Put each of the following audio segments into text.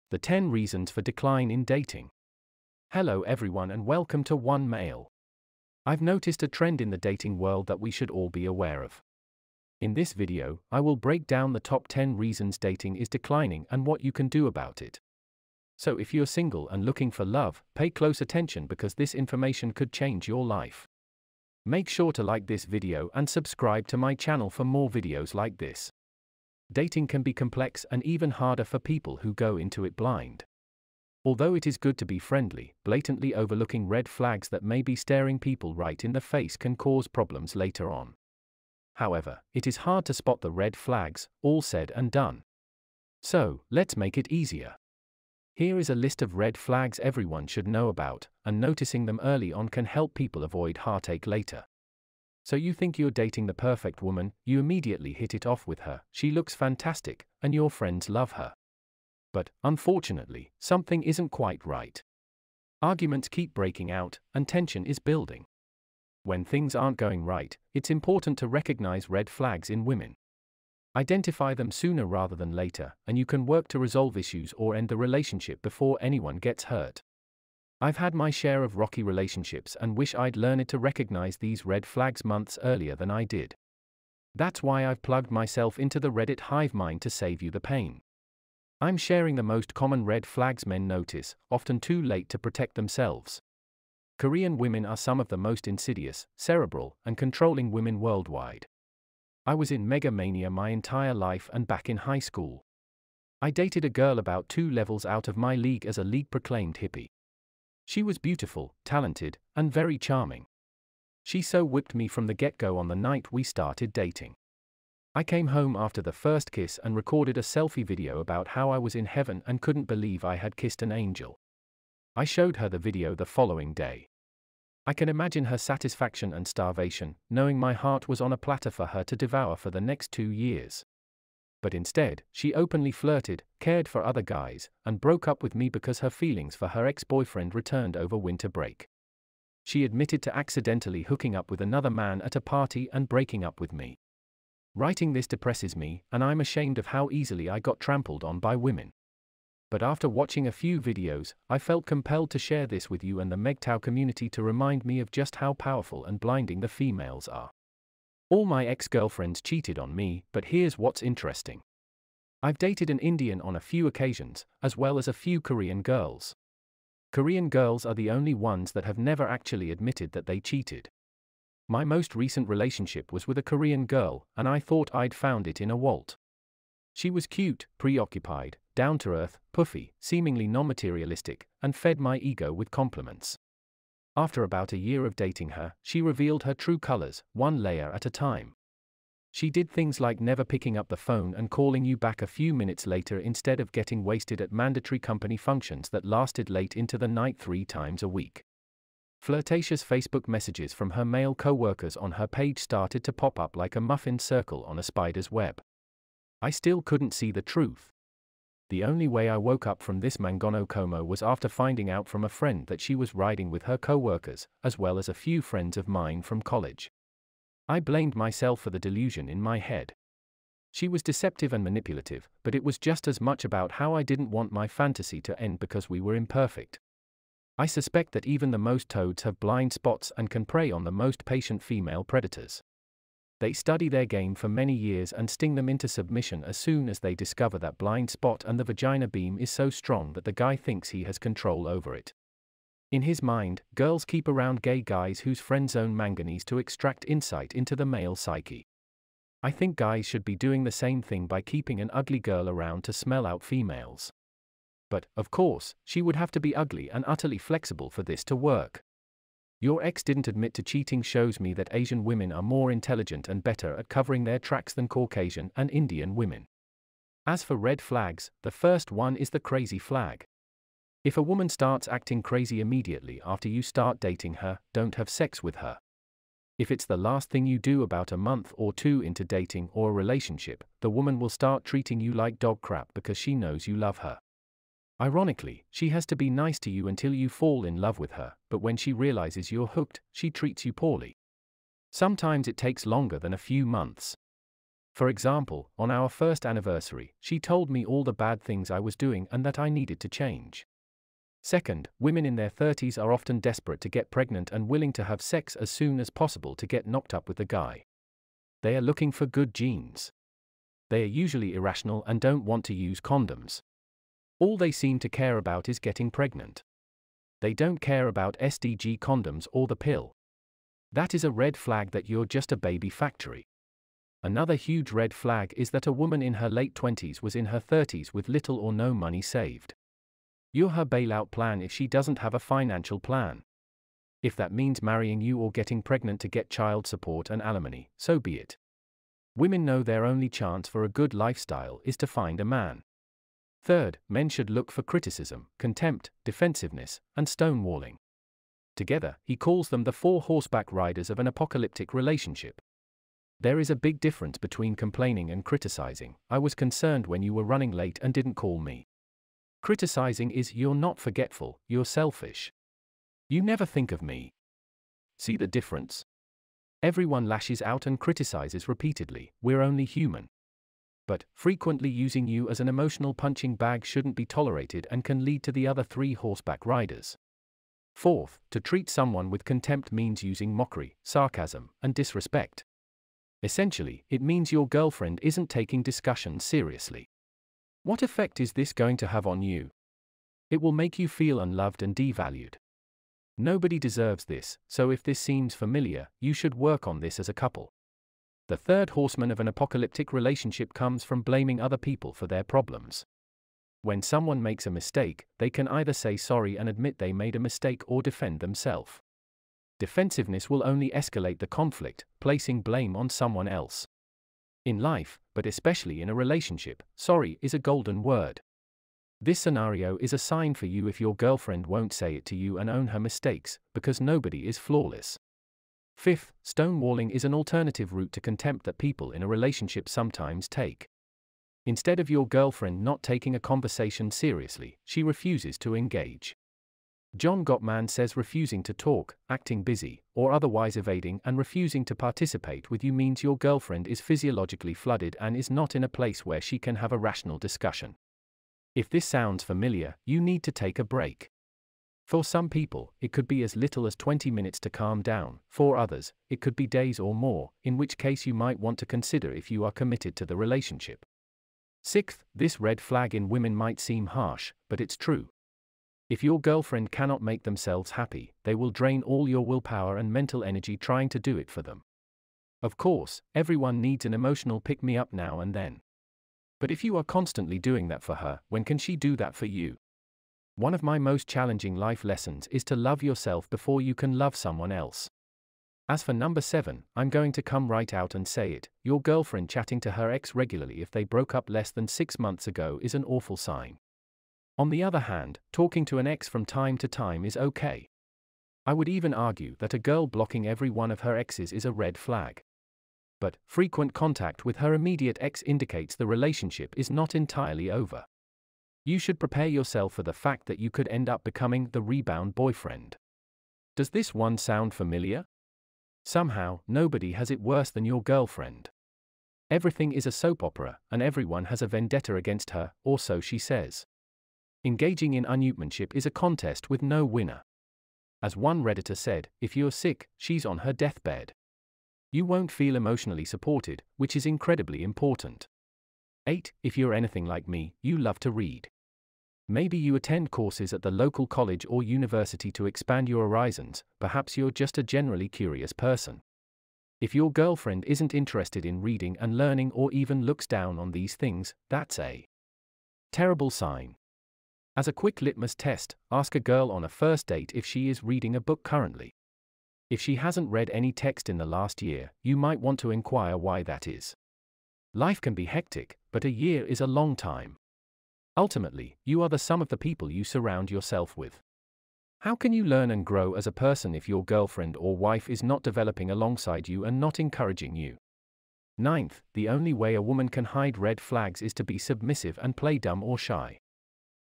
The 10 Reasons for Decline in Dating. Hello everyone and welcome to One Mail. I've noticed a trend in the dating world that we should all be aware of. In this video, I will break down the top 10 reasons dating is declining and what you can do about it. So if you're single and looking for love, pay close attention because this information could change your life. Make sure to like this video and subscribe to my channel for more videos like this. Dating can be complex and even harder for people who go into it blind. Although it is good to be friendly, blatantly overlooking red flags that may be staring people right in the face can cause problems later on. However, it is hard to spot the red flags, all said and done. So, let's make it easier. Here is a list of red flags everyone should know about, and noticing them early on can help people avoid heartache later. So you think you're dating the perfect woman, you immediately hit it off with her, she looks fantastic, and your friends love her. But, unfortunately, something isn't quite right. Arguments keep breaking out, and tension is building. When things aren't going right, it's important to recognize red flags in women. Identify them sooner rather than later, and you can work to resolve issues or end the relationship before anyone gets hurt. I've had my share of rocky relationships and wish I'd learned to recognize these red flags months earlier than I did. That's why I've plugged myself into the Reddit hive mind to save you the pain. I'm sharing the most common red flags men notice, often too late to protect themselves. Korean women are some of the most insidious, cerebral, and controlling women worldwide. I was in megamania my entire life and back in high school. I dated a girl about 2 levels out of my league as a league-proclaimed hippie. She was beautiful, talented, and very charming. She so whipped me from the get-go on the night we started dating. I came home after the first kiss and recorded a selfie video about how I was in heaven and couldn't believe I had kissed an angel. I showed her the video the following day. I can imagine her satisfaction and starvation, knowing my heart was on a platter for her to devour for the next 2 years. But instead, she openly flirted, cared for other guys, and broke up with me because her feelings for her ex-boyfriend returned over winter break. She admitted to accidentally hooking up with another man at a party and breaking up with me. Writing this depresses me, and I'm ashamed of how easily I got trampled on by women. But after watching a few videos, I felt compelled to share this with you and the MGTOW community to remind me of just how powerful and blinding the females are. All my ex-girlfriends cheated on me, but here's what's interesting. I've dated an Indian on a few occasions, as well as a few Korean girls. Korean girls are the only ones that have never actually admitted that they cheated. My most recent relationship was with a Korean girl, and I thought I'd found it in a Walt. She was cute, preoccupied, down-to-earth, puffy, seemingly non-materialistic, and fed my ego with compliments. After about a year of dating her, she revealed her true colors, one layer at a time. She did things like never picking up the phone and calling you back a few minutes later instead of getting wasted at mandatory company functions that lasted late into the night 3 times a week. Flirtatious Facebook messages from her male co-workers on her page started to pop up like a muffin circle on a spider's web. I still couldn't see the truth. The only way I woke up from this mangono coma was after finding out from a friend that she was riding with her co-workers, as well as a few friends of mine from college. I blamed myself for the delusion in my head. She was deceptive and manipulative, but it was just as much about how I didn't want my fantasy to end because we were imperfect. I suspect that even the most toads have blind spots and can prey on the most patient female predators. They study their game for many years and sting them into submission as soon as they discover that blind spot, and the vagina beam is so strong that the guy thinks he has control over it. In his mind, girls keep around gay guys whose friends own manganese to extract insight into the male psyche. I think guys should be doing the same thing by keeping an ugly girl around to smell out females. But, of course, she would have to be ugly and utterly flexible for this to work. Your ex didn't admit to cheating shows me that Asian women are more intelligent and better at covering their tracks than Caucasian and Indian women. As for red flags, the first one is the crazy flag. If a woman starts acting crazy immediately after you start dating her, don't have sex with her. If it's the last thing you do about a month or 2 into dating or a relationship, the woman will start treating you like dog crap because she knows you love her. Ironically, she has to be nice to you until you fall in love with her, but when she realizes you're hooked, she treats you poorly. Sometimes it takes longer than a few months. For example, on our first anniversary, she told me all the bad things I was doing and that I needed to change. Second, women in their 30s are often desperate to get pregnant and willing to have sex as soon as possible to get knocked up with the guy. They are looking for good genes. They are usually irrational and don't want to use condoms. All they seem to care about is getting pregnant. They don't care about SDG condoms or the pill. That is a red flag that you're just a baby factory. Another huge red flag is that a woman in her late 20s was in her 30s with little or no money saved. You're her bailout plan if she doesn't have a financial plan. If that means marrying you or getting pregnant to get child support and alimony, so be it. Women know their only chance for a good lifestyle is to find a man. Third, men should look for criticism, contempt, defensiveness, and stonewalling. Together, he calls them the 4 horseback riders of an apocalyptic relationship. There is a big difference between complaining and criticizing. I was concerned when you were running late and didn't call me. Criticizing is you're not forgetful, you're selfish. You never think of me. See the difference? Everyone lashes out and criticizes repeatedly, we're only human. But frequently using you as an emotional punching bag shouldn't be tolerated and can lead to the other 3 horseback riders. Fourth, to treat someone with contempt means using mockery, sarcasm, and disrespect. Essentially, it means your girlfriend isn't taking discussion seriously. What effect is this going to have on you? It will make you feel unloved and devalued. Nobody deserves this, so if this seems familiar, you should work on this as a couple. The third horseman of an apocalyptic relationship comes from blaming other people for their problems. When someone makes a mistake, they can either say sorry and admit they made a mistake or defend themselves. Defensiveness will only escalate the conflict, placing blame on someone else. In life, but especially in a relationship, sorry is a golden word. This scenario is a sign for you if your girlfriend won't say it to you and own her mistakes, because nobody is flawless. Fifth, stonewalling is an alternative route to contempt that people in a relationship sometimes take. Instead of your girlfriend not taking a conversation seriously, she refuses to engage. John Gottman says refusing to talk, acting busy, or otherwise evading and refusing to participate with you means your girlfriend is physiologically flooded and is not in a place where she can have a rational discussion. If this sounds familiar, you need to take a break. For some people, it could be as little as 20 minutes to calm down. For others, it could be days or more, in which case you might want to consider if you are committed to the relationship. Sixth, this red flag in women might seem harsh, but it's true. If your girlfriend cannot make themselves happy, they will drain all your willpower and mental energy trying to do it for them. Of course, everyone needs an emotional pick-me-up now and then. But if you are constantly doing that for her, when can she do that for you? One of my most challenging life lessons is to love yourself before you can love someone else. As for number 7, I'm going to come right out and say it, your girlfriend chatting to her ex regularly if they broke up less than 6 months ago is an awful sign. On the other hand, talking to an ex from time to time is okay. I would even argue that a girl blocking every one of her exes is a red flag. But frequent contact with her immediate ex indicates the relationship is not entirely over. You should prepare yourself for the fact that you could end up becoming the rebound boyfriend. Does this one sound familiar? Somehow, nobody has it worse than your girlfriend. Everything is a soap opera, and everyone has a vendetta against her, or so she says. Engaging in unumanship is a contest with no winner. As one Redditor said, if you're sick, she's on her deathbed. You won't feel emotionally supported, which is incredibly important. 8. If you're anything like me, you love to read. Maybe you attend courses at the local college or university to expand your horizons, perhaps you're just a generally curious person. If your girlfriend isn't interested in reading and learning or even looks down on these things, that's a terrible sign. As a quick litmus test, ask a girl on a first date if she is reading a book currently. If she hasn't read any text in the last year, you might want to inquire why that is. Life can be hectic, but a year is a long time. Ultimately, you are the sum of the people you surround yourself with. How can you learn and grow as a person if your girlfriend or wife is not developing alongside you and not encouraging you? 9th, the only way a woman can hide red flags is to be submissive and play dumb or shy.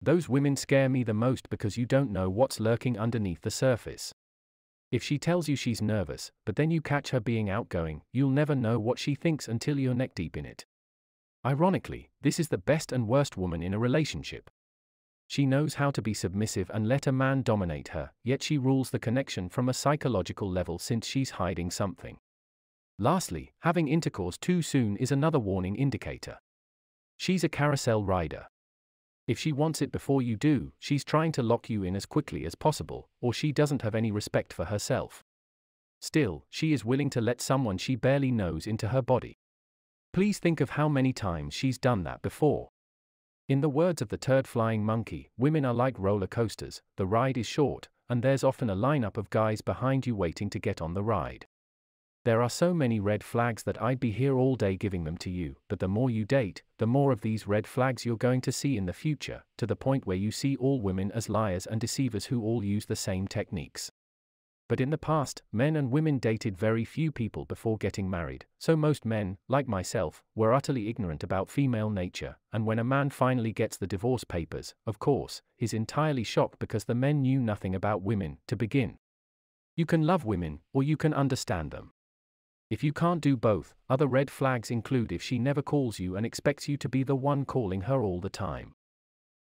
Those women scare me the most because you don't know what's lurking underneath the surface. If she tells you she's nervous, but then you catch her being outgoing, you'll never know what she thinks until you're neck deep in it. Ironically, this is the best and worst woman in a relationship. She knows how to be submissive and let a man dominate her, yet she rules the connection from a psychological level since she's hiding something. Lastly, having intercourse too soon is another warning indicator. She's a carousel rider. If she wants it before you do, she's trying to lock you in as quickly as possible, or she doesn't have any respect for herself. Still, she is willing to let someone she barely knows into her body. Please think of how many times she's done that before. In the words of the turd-flying monkey, women are like roller coasters, the ride is short, and there's often a lineup of guys behind you waiting to get on the ride. There are so many red flags that I'd be here all day giving them to you, but the more you date, the more of these red flags you're going to see in the future, to the point where you see all women as liars and deceivers who all use the same techniques. But in the past, men and women dated very few people before getting married, so most men, like myself, were utterly ignorant about female nature, and when a man finally gets the divorce papers, of course, he's entirely shocked because the men knew nothing about women, to begin. You can love women, or you can understand them. If you can't do both, other red flags include if she never calls you and expects you to be the one calling her all the time.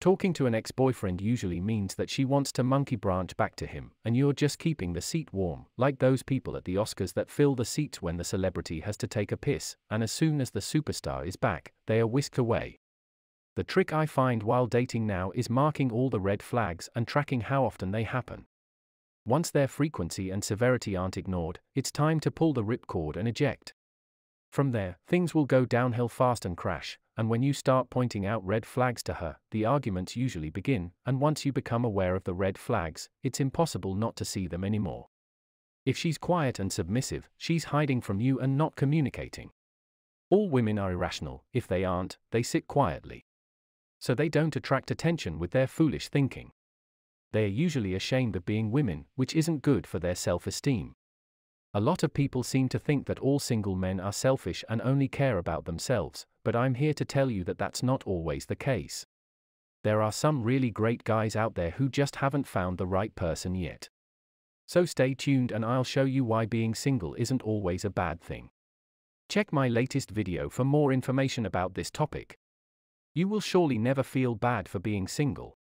Talking to an ex-boyfriend usually means that she wants to monkey branch back to him, and you're just keeping the seat warm, like those people at the Oscars that fill the seats when the celebrity has to take a piss, and as soon as the superstar is back, they are whisked away. The trick I find while dating now is marking all the red flags and tracking how often they happen. Once their frequency and severity aren't ignored, it's time to pull the ripcord and eject. From there, things will go downhill fast and crash, and when you start pointing out red flags to her, the arguments usually begin, and once you become aware of the red flags, it's impossible not to see them anymore. If she's quiet and submissive, she's hiding from you and not communicating. All women are irrational; if they aren't, they sit quietly. So they don't attract attention with their foolish thinking. They are usually ashamed of being women, which isn't good for their self-esteem. A lot of people seem to think that all single men are selfish and only care about themselves, but I'm here to tell you that that's not always the case. There are some really great guys out there who just haven't found the right person yet. So stay tuned and I'll show you why being single isn't always a bad thing. Check my latest video for more information about this topic. You will surely never feel bad for being single.